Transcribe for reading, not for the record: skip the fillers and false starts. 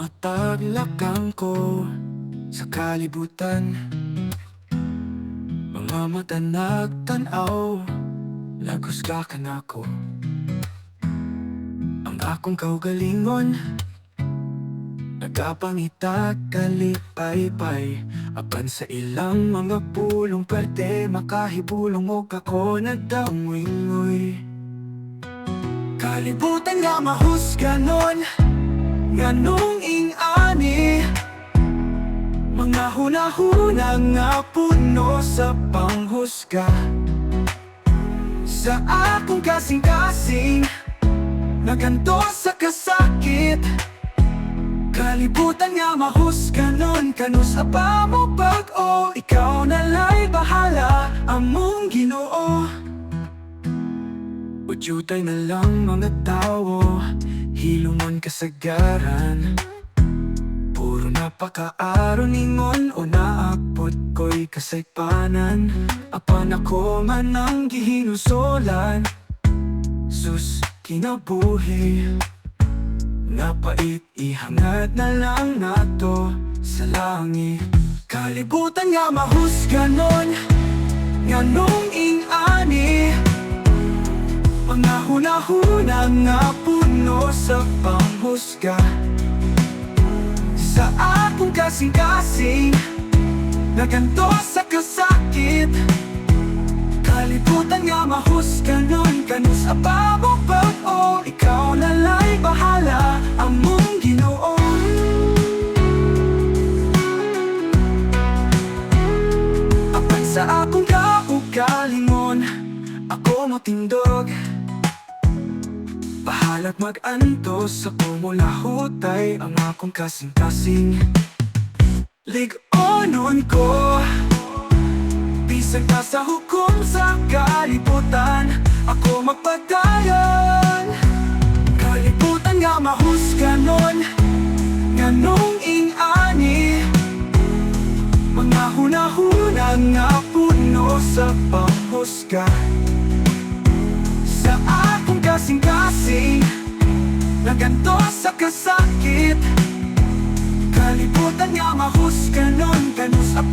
Matag lakang ko sa kalibutan, mga mata nagtanaw, lagos ka kanako. Ang akong kaugalingon, nagapangita kalipay-pay, apan sa ilang mga pulong pwede makahibulong mo kako nagdamwingoy. Kalibutan nga mahusganon, nganong ing-ani, mga hunahuna nga puno sa panghusga. Sa akong kasing-kasing, naganto sa kasakit. Kalibutan nga mahusganon, kano sa pamubag o ikaw nalay bahala, among Ginoo. Udyutay na lang mga tao, hilumon kasagaran. Puro napakaaron ningon o naapot ko'y kasaypanan. Apan ako man ang gihinusolan, sus kinabuhi. Napait ihangad na lang nato sa langit. Kalibutan nga mahusganon, nganong ing-ani, mga hunahuna nga puno sa panghusga. Sa akong kasing-kasing, naganto sa kasakit. Kalibutan nga mahusganon, kano sa pamubag o ikaw nalay bahala, among Ginoo. Apan sa akong kaugalingon, ako motindog. Bahalat mag-antos sa pumulahutay ang akong kasing-kasing. Lig-onon ko, bisag na sa hukom sa kalibutan, ako magpadayon. Kalibutan nga mahusganon, nganong ing-ani, mga hunahuna nga puno sa panghusga. Sa akong kasing-kasing, naganto sa kasakit. Kalibutan nga mahusganon, kano sa